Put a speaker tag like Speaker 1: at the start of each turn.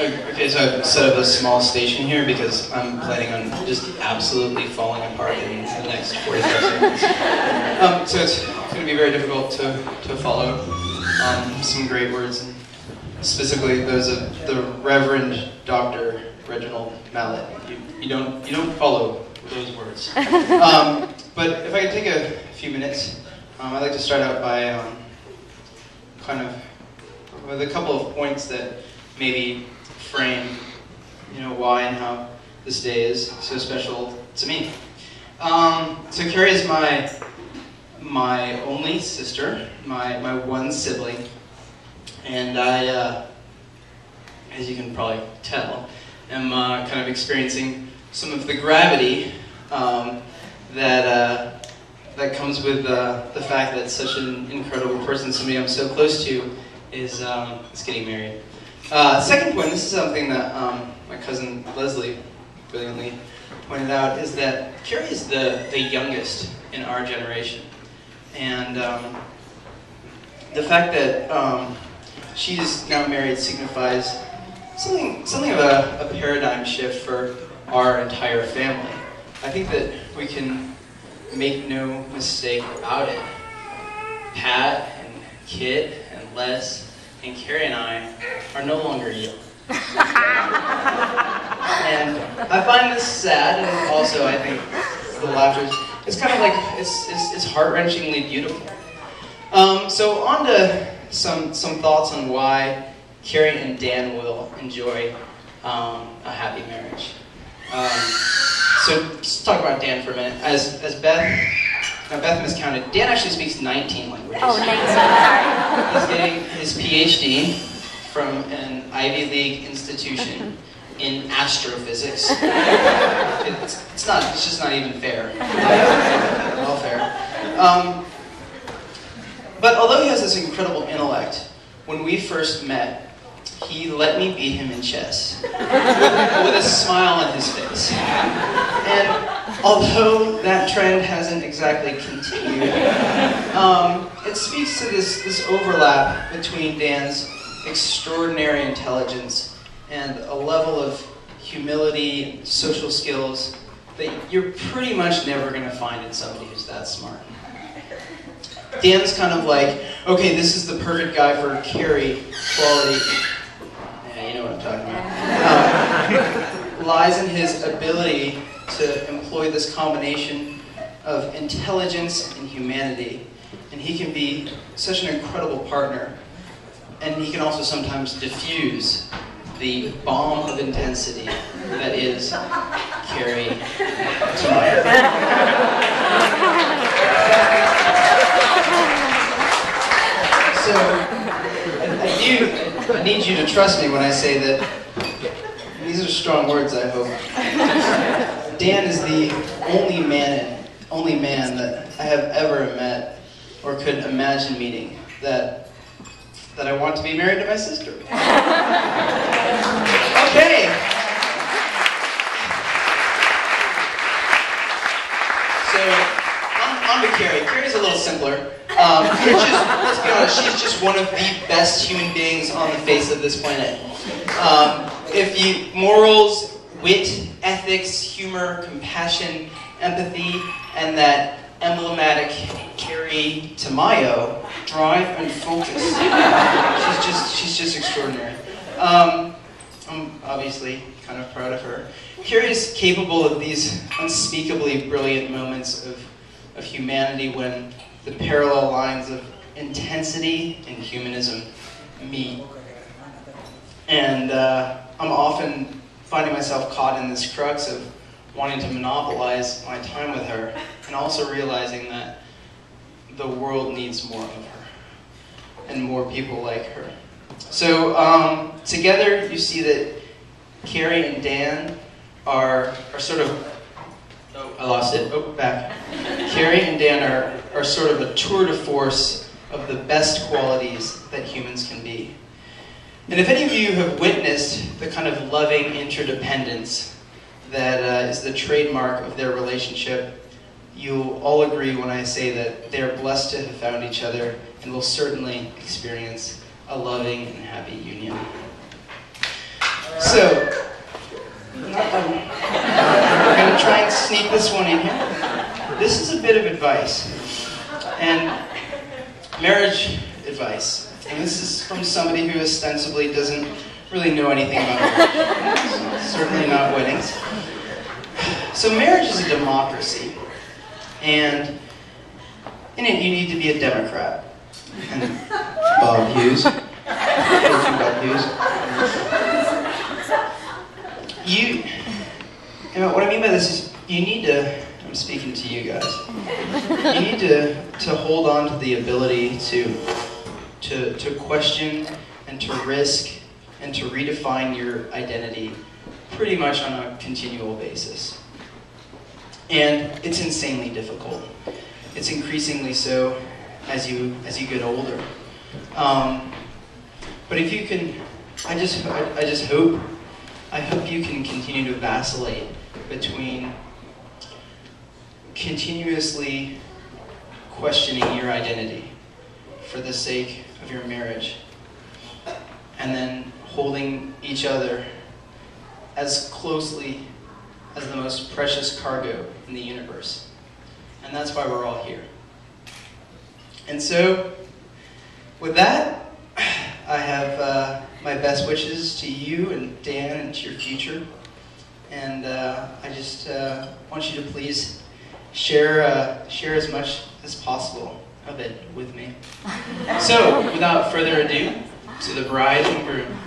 Speaker 1: Okay, so I've set up a small station here because I'm planning on just absolutely falling apart in the next 45 seconds. So it's going to be very difficult to follow some great words, and specifically those of the Reverend Dr. Reginald Mallet. You don't follow those words. But if I could take a few minutes, I'd like to start out by kind of with a couple of points that maybe frame, why and how this day is so special to me. So Carrie is my only sister, my one sibling, and I, as you can probably tell, am kind of experiencing some of the gravity that comes with the fact that such an incredible person, somebody I'm so close to, is getting married. Second point, this is something that my cousin Leslie brilliantly pointed out, is that Carrie is the youngest in our generation. And the fact that she's now married signifies something of a paradigm shift for our entire family. I think that we can make no mistake about it. Pat and Kit and Les and Carrie and I are no longer young. And I find this sad, and also I think the laughter, it's kind of like, it's heart-wrenchingly beautiful. So on to some thoughts on why Carrie and Dan will enjoy a happy marriage. So let's talk about Dan for a minute. As Beth miscounted, Dan actually speaks 19 languages.
Speaker 2: Oh, 19, sorry.
Speaker 1: He's getting his PhD from an Ivy League institution in astrophysics. It's just not even fair. Well, fair. But although he has this incredible intellect, when we first met, he let me beat him in chess with a smile on his face. And although that trend hasn't exactly continued, it speaks to this overlap between Dan's extraordinary intelligence and a level of humility and social skills that you're pretty much never going to find in somebody who's that smart. Dan's kind of like, okay, this is the perfect guy for Carrie quality. Yeah, you know what I'm talking about. Lies in his ability to employ this combination of intelligence and humanity. And he can be such an incredible partner. And he can also sometimes diffuse the bomb of intensity that is Carrie Tamayo. So, I need you to trust me when I say that, these are strong words, I hope. Dan is the only man that I have ever met or could imagine meeting that I want to be married to my sister. Okay. So, on to Carrie. Carrie's a little simpler. Let's be honest, she's just one of the best human beings on the face of this planet. Morals, wit, ethics, humor, compassion, empathy, and that emblematic Carrie Tamayo drive and focus. She's just extraordinary. I'm obviously kind of proud of her. Carrie is capable of these unspeakably brilliant moments of humanity when the parallel lines of intensity and humanism meet. And I'm often finding myself caught in this crux of wanting to monopolize my time with her, and also realizing that the world needs more of her, and more people like her. So together you see that Carrie and Dan are sort of, oh, I lost it, oh, back. Carrie and Dan are sort of a tour de force of the best qualities that humans can be. And if any of you have witnessed the kind of loving interdependence that is the trademark of their relationship, you'll all agree when I say that they're blessed to have found each other and will certainly experience a loving and happy union. So, we're going to try and sneak this one in here. This is a bit of advice, and marriage advice. And this is from somebody who ostensibly doesn't really know anything about marriage. Certainly not weddings. So marriage is a democracy, and in it you need to be a Democrat. And Bob Hughes. Bob Hughes. You know, what I mean by this is you need to, I'm speaking to you guys, you need to hold on to the ability to question and to risk and to redefine your identity pretty much on a continual basis. And it's insanely difficult. It's increasingly so as you get older. But if you can, I hope you can continue to vacillate between continuously questioning your identity for the sake of your marriage, and then holding each other as closely as the most precious cargo in the universe. And that's why we're all here. And so, with that, I have my best wishes to you and Dan and to your future. And I just want you to please share as much as possible of it with me. So, without further ado, to the bride and groom.